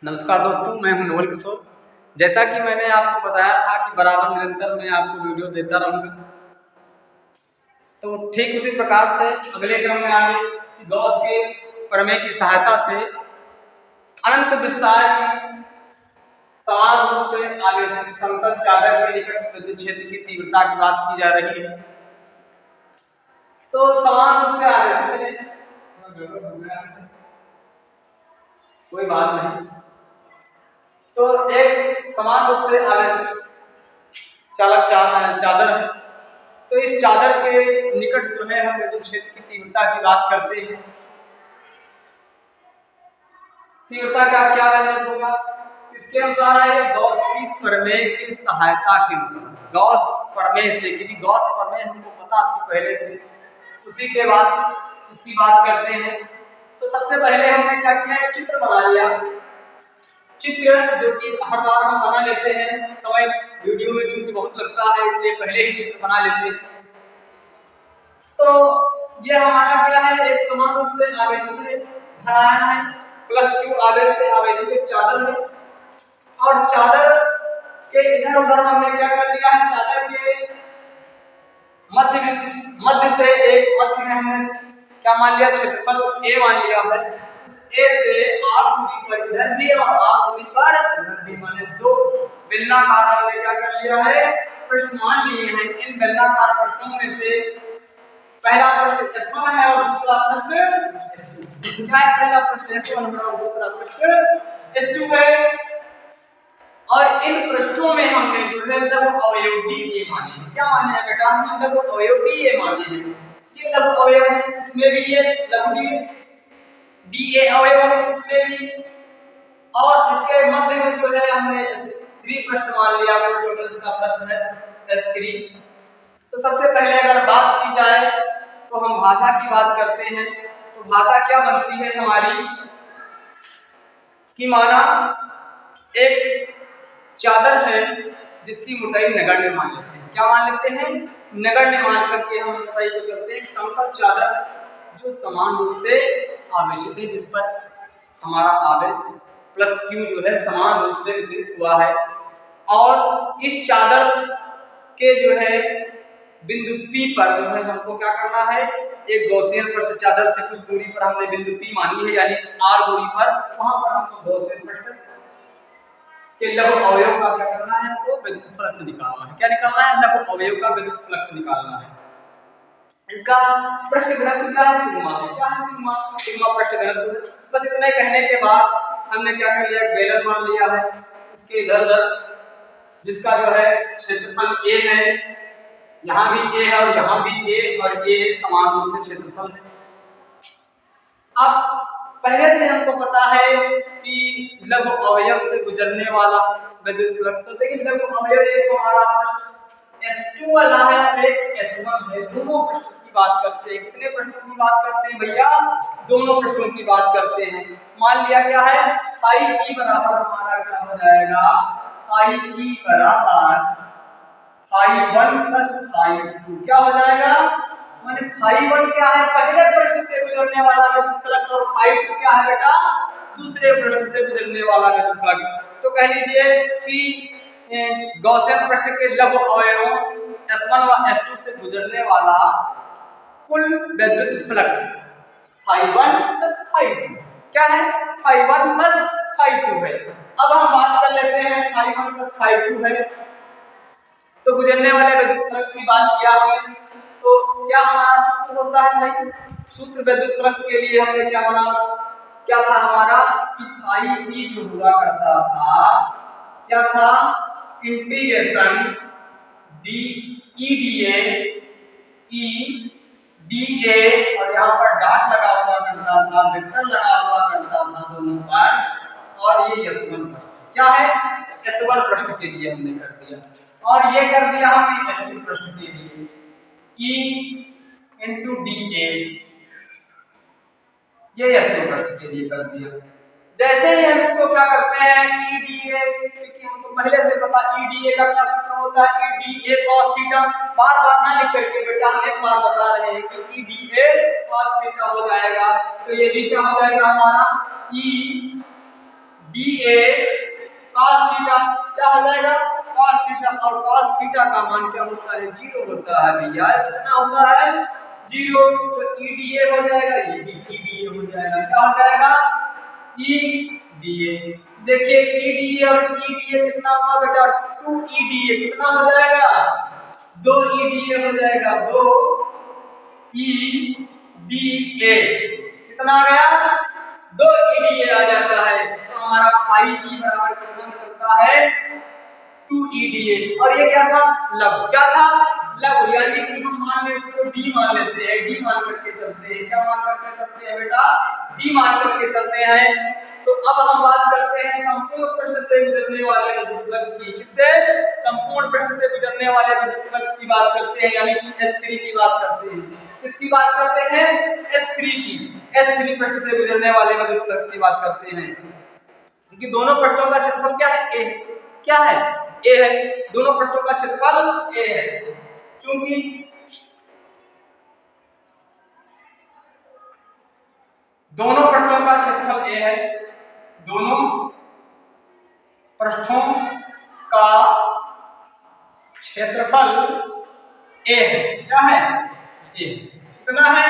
नमस्कार दोस्तों, मैं हूं नवल किशोर। जैसा कि मैंने आपको बताया था कि बराबर निरंतर मैं आपको वीडियो देता रहूंगा, तो ठीक उसी प्रकार से अगले क्रम में आगे गॉस के प्रमेय की सहायता से अनंत विस्तार की समान रूप से आवेशित समतल चादर के निकट विद्युत क्षेत्र की तीव्रता की बात की जा रही है। तो समान रूप से आवेशित है, कोई बात नहीं। तो एक समान रूप से आवेशित चालक चादर है। तो इस चादर के निकट जो है हम विद्युत क्षेत्र की तीव्रता की बात करते हैं। तीव्रता का क्या वैल्यू होगा? इसके अनुसार है गॉस की प्रमेय की सहायता के अनुसार, गॉस प्रमेय से, क्योंकि गॉस प्रमेय हमको पता थी पहले से, उसी के बाद इसकी बात करते हैं। तो सबसे पहले हमने क्या किया, चित्र बना लिया। चित्र जो कि हर बार हम बना लेते हैं, समय वीडियो में चूंकि बहुत लगता है इसलिए पहले ही चित्र बना लेते हैं। तो ये हमारा क्या है, एक समान रूप से आवेशित धरायन है, प्लस क्यू आवेश से आवेशित एक चादर है। और चादर के इधर उधर हमने क्या कर लिया है, चादर के मध्य से एक मध्य में हमने क्या मान लिया, क्षेत्रफल ए मान लिया है। उस ए से r दूरी पर इधर भी और r दूरी पर इधर भी, माने दो बेलनाकार हमने क्या कर लिया है, पृष्ठ मान लिए हैं। इन बेलनाकार पृष्ठों में से पहला पृष्ठ S1 है और दूसरा पृष्ठ S2 क्या है। पहला पृष्ठ S1 है और दूसरा पृष्ठ S2 है। और इन पृष्ठों में हमने जो है लघु अवयव DA माने हैं। क्या माने हैं बेटा, हमने लघु अवयव DA माने हैं। ये लघु अवयव है, इसमें भी ये लघु DA अवयव है, इसमें भी। और इसके मध्य में जो है हमने S3 पृष्ठ मान लिया, टोटल इसका पृष्ठ है S3। तो सबसे पहले अगर बात की जाए तो हम भाषा की बात करते हैं। तो भाषा क्या बनती है हमारी, कि माना एक चादर है जिसकी मोटाई नगण्य मान लेते हैं। क्या मान लेते हैं, नगण्य मान करके हम मोटाई को चलते हैं। समतल चादर जो समान रूप से आवेशित है, जिस पर हमारा आवेश प्लस क्यू जो है समान रूप से वितरित हुआ है। और इस चादर के जो है बिंदु P पर जो है हमको क्या करना है, एक गॉसियन पृष्ठ चादर से कुछ दूरी पर हमने बिंदु P मानी है, यानी r दूरी पर, वहां पर हमको गॉसियन पृष्ठ के लघु अवयव का क्या करना है, हमको विद्युत फ्लक्स निकालना है। क्या निकालना है, लघु अवयव का विद्युत फ्लक्स निकालना है। इसका पृष्ठ घनत्व क्या है, सिग्मा है। क्या है, सिग्मा, सिग्मा पृष्ठ घनत्व। बस इतने कहने के बाद हमने क्या कर लिया, बेलन मान लिया है। इसके इधर उधर जिसका जो है क्षेत्रफल A है, यहाँ भी A है और यहाँ भी A, और ये समान रूप से क्षेत्रफल है। अब पहले से हमको पता है कि लघु अवयव से गुजरने वाला विद्युत फ्लक्स, तो देखिए लघु अवयव एक हमारा पृष्ठ S2 वाला है और एक S1 है। दोनों पृष्ठ की बात करते हैं। कितने पृष्ठों की बात करते हैं भैया, दोनों पृष्ठों की बात करते हैं। मान लिया क्या है, फाई ई बराबर हमारा क्या हो जाएगा, फाई ई बराबर फाई 1 प्लस फाई 2 क्या हो जाएगा, माने फाई 1 क्या है, पहले पृष्ठ से गुजरने वाला विद्युत फ्लक्स, और फाई 2 क्या है बेटा, दूसरे पृष्ठ से गुजरने वाला विद्युत फ्लक्स। तो कह लीजिए कि गॉसियन पृष्ठ के लघु अवयवों S1 व S2 से गुजरने वाला कुल विद्युत फ्लक्स फाई 1 प्लस फाई 2 क्या है, फाई 1 प्लस फाई 2 है। अब हम बात कर लेते हैं फाई 1 प्लस फाई 2 है, तो गुजरने वाले विद्युत फ्लक्स की बात किया हमने। तो क्या हमारा सूत्र होता है भाई, सूत्र विद्युत फ्लक्स के लिए हमने क्या बना, क्या था हमारा, कि फाई ई जो हुआ करता था, क्या था, integration D E D A और यहाँ पर डॉट लगा हुआ करता था, वेक्टर लगा हुआ करता था दोनों पर। और ये S1 पृष्ठ क्या है, S1 पृष्ठ के लिए हमने कर दिया, और ये कर दिया हमने S2 पृष्ठ के लिए E into DA, ये S2 पृष्ठ के लिए कर दिया। जैसे ही हम इसको क्या करते हैं, EDA, क्योंकि हमको पहले से पता EDA का क्या सूत्र होता है, EDA cos थीटा। बार बार ना लिख करके बेटा, हम एक बार बता रहे हैं कि EDA cos थीटा हो जाएगा। तो ये भी क्या हो जाएगा हमारा, EDA D A cos theta क्या हो जाएगा cos थीटा, और cos थीटा का मान क्या होता है 0 होता है भैया, कितना होता है 0। तो ईडीए हो जाएगा, ये भी ईडीए हो जाएगा, क्या हो जाएगा ईडीए। देखिए ईडीए और ईडीए कितना हुआ बेटा 2 ईडीए, कितना हो जाएगा 2 ईडीए हो जाएगा, 2 ईडीए कितना आ गया 2 ईडीए आ जाता है। तो हमारा फाई ई बराबर कितना निकलता है 2 ईडीए। और ये क्या था लघु, क्या था लघु, यानी कि हम मान लें इसको डी मान लेते हैं, डी मान करके चलते हैं, क्या मान करके चलते हैं बेटा डी मान करके चलते हैं। तो अब हम बात करते हैं संपूर्ण पृष्ठ से गुजरने वाले विद्युत फ्लक्स की, किससे संपूर्ण पृष्ठ से गुजरने वाले विद्युत फ्लक्स की बात करते हैं, यानी कि S3 की बात करते हैं। किसकी बात करते हैं S3 की, S3 पृष्ठ से गुजरने वाले विद्युत फ्लक्स की बात करते हैं। क्योंकि दोनों पृष्ठों का क्षेत्रफल क्या है A, क्या है A है, दोनों पृष्ठों का क्षेत्रफल A है। क्योंकि दोनों पृष्ठों का क्षेत्रफल A है, दोनों पृष्ठों का क्षेत्रफल A है, क्या है A, कितना है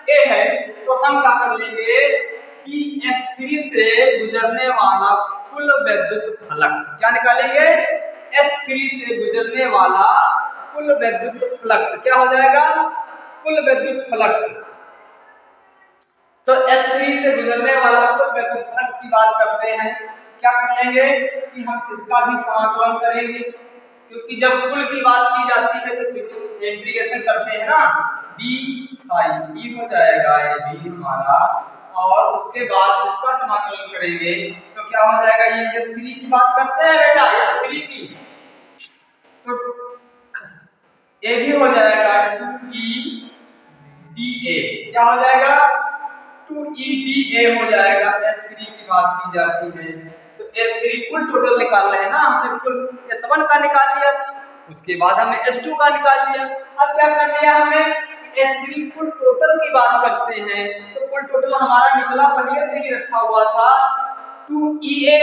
A है। तो हम क्या कर लेंगे कि S3 से गुजरने वाला कुल विद्युत फ्लक्स क्या निकालेंगे, S3 से गुजरने वाला कुल विद्युत फ्लक्स क्या हो जाएगा कुल विद्युत फ्लक्स। तो S3 से गुजरने वाला कुल विद्युत फ्लक्स की बात करते हैं, क्या कर लेंगे कि हम इसका भी समाकलन करेंगे, क्योंकि जब कुल की बात की जाती है तो इंटीग्रेशन करते हैं ना, डी फाई ई हो जाएगा ये भी हमारा, और उसके बाद इसका समाकलन करेंगे तो क्या हो जाएगा, ये S3 की बात करते हैं बेटा S3 की, तो ये भी हो जाएगा 2EDA, क्या हो जाएगा 2EDA हो जाएगा। S3 की बात की जाती है तो S3 कुल टोटल निकाल रहे हैं ना, हमने कुल S1 का निकाल लिया था, उसके बाद हमने S2 का निकाल लिया। अब क्या कर लिया हमने S3 कुल टोटल की बात करते हैं, तो कुल टोटल हमारा निकला पहले से ही रखा हुआ था 2EA,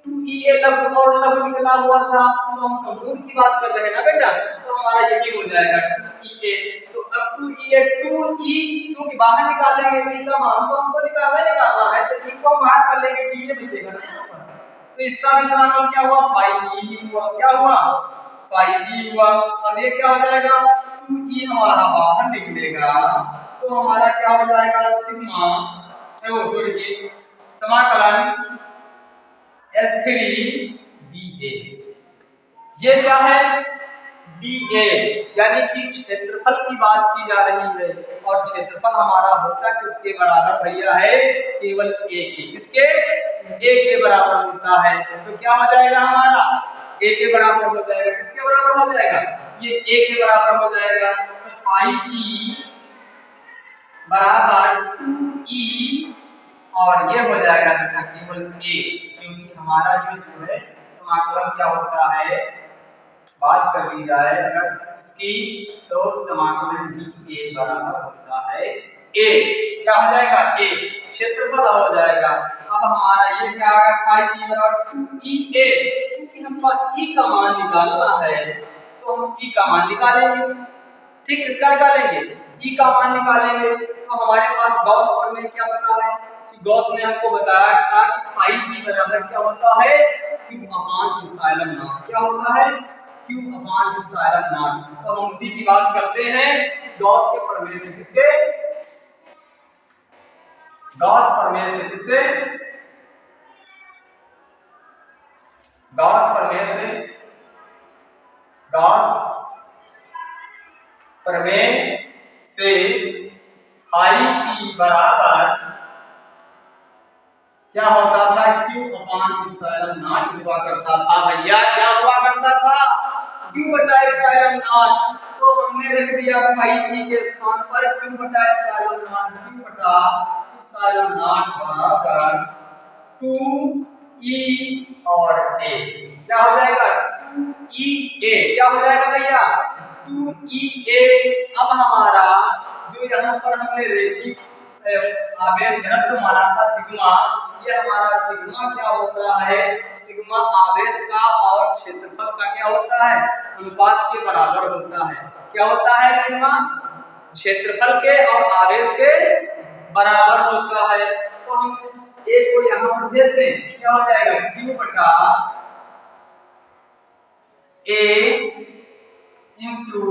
2EA लघु और लघु निकला हुआ था, तो हम संपूर्ण की बात कर रहे हैं ना बेटा, तो हमारा यही हो जाएगा 2EA। तो अब 2EA 2E क्योंकि बाहर निकालेंगे E का मान तो हमको निकालना है, तो E को हम बाहर कर लेंगे, DA बचेगा ना, तो इसका भी समाकलन क्या हुआ फाई E हुआ, क्या हुआ फाई E हुआ। अब ये क्या हो जाएगा 2E हमारा बाहर निकलेगा, तो हमारा क्या हो जाएगा सिग्मा, सॉरी समाकलन S3DA, ये क्या है DA, यानी कि क्षेत्रफल की बात की जा रही है, और क्षेत्रफल हमारा होता किसके बराबर भैया है केवल A के, किसके A के बराबर होता है। तो क्या हो जाएगा हमारा A के बराबर हो जाएगा, किसके बराबर हो जाएगा ये A के बराबर हो जाएगा। तो फाई E बराबर 2E और ये हो जाएगा बेटा केवल A, क्योंकि हमारा जो है समाकलन क्या होता है, बात कर ली जाए अगर इसकी, तो समाकलन DA बराबर होता है A, क्या हो जाएगा A क्षेत्रफल हो जाएगा। अब हमारा ये क्या आ गया फाई E बराबर 2EA, क्योंकि हमको E का मान निकालना है तो हम E का मान निकालेंगे, ठीक किसका निकालेंगे E का मान निकालेंगे। तो हमारे पास गॉस प्रमेय क्या पता है कि गॉस ने हमको बताया था कि फाई E बराबर क्या होता है Q अपान एप्सिलॉन नॉट, क्या होता है Q अपान एप्सिलॉन नॉट। तो हम उसी की बात करते हैं गॉस के प्रमेय से, किसके गॉस प्रमेय से, किससे गॉस प्रमेय से, गॉस प्रमेय से फाई E बराबर क्या होता था Q अपान एप्सिलॉन नॉट हुआ करता था भैया, क्या हुआ करता था Q बटा एप्सिलॉन नॉट। तो हमने रख दिया फाई E के स्थान पर Q बटा एप्सिलॉन नॉट, Q बटा एप्सिलॉन नॉट बराबर 2E और A, क्या हो जाएगा 2EA, क्या हो जाएगा भैया 2EA। अब हमारा जो यहाँ पर हमने रेखिक आवेश घनत्व माना था सिग्मा, ये हमारा सिग्मा क्या होता है, सिग्मा आवेश का और क्षेत्रफल का क्या होता है, अनुपात के बराबर होता है। क्या होता है, सिग्मा क्षेत्रफल के और आवेश के बराबर होता है। तो हम इस ए को यहाँ पर देते हैं, क्या हो जाएगा Q बटा A इंटू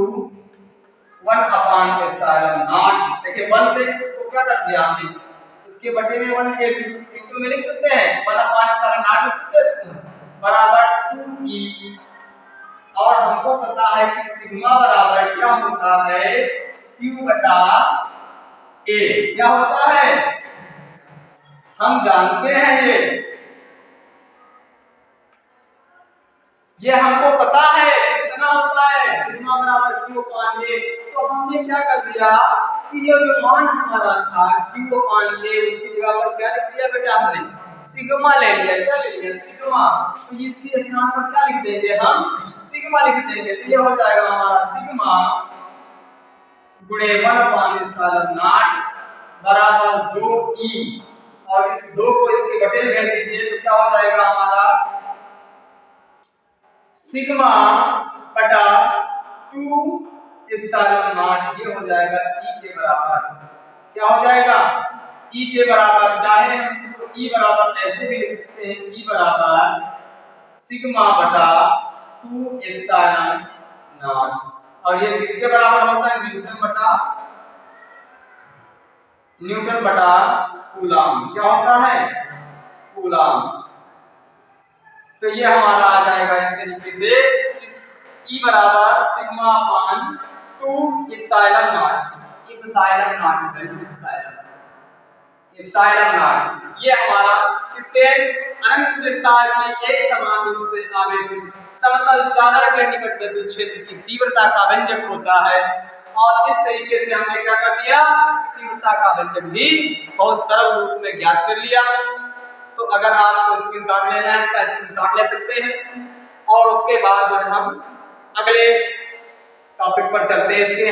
1/ε0। देखिए 1 से इसको क्या कर दिया हमने, उसके बटे में 1 इंटू में लिख सकते हैं, 1/ε0 लिख सकते हैं बराबर 2E। और हमको पता है कि सिग्मा बराबर क्या होता है, Q बटा A। क्या होता है, हम जानते हैं ये हमको पता है कितना होता है, सिग्मा बराबर Q अपान A। तो हमने क्या कर दिया कि ये जो मान हमारा था Q अपान A, उसकी जगह पर क्या लिख दिया बेटा, हमने सिग्मा ले लिया। क्या ले लिया, सिग्मा। तो इसके स्थान पर क्या लिख देंगे, हम सिग्मा लिख देंगे। तो ये हो जाएगा हमारा सिग्मा गुणे 1/ε0 बराबर 2E। और इस 2 को इसके बटे में भेज दीजिए, तो क्या हो जाएगा हमारा सिग्मा बटा 2ε0। ये हो जाएगा E के बराबर। क्या हो जाएगा, E के बराबर। चाहे हम इसको E बराबर ऐसे भी लिख सकते हैं, E बराबर सिग्मा बटा 2ε0। और ये किसके बराबर होता है, न्यूटन बटा कूलम। क्या होता है, कूलम। तो ये हमारा आ जाएगा इस तरीके से, इस E बराबर सिग्मा अपान 2 ε0। ये हमारा इसके अनंत विस्तार की एक समान रूप से आवेशित समतल चादर के निकट विद्युत क्षेत्र की तीव्रता का व्यंजक होता है। और इस तरीके से हमने क्या कर दिया, तीव्रता का व्यंजक भी बहुत सरल रूप में ज्ञात कर लिया। तो अगर आपको स्क्रीनशॉट लेना है तो स्क्रीनशॉट ले सकते हैं। और उसके बाद हम अगले टॉपिक पर चलते हैं इसके।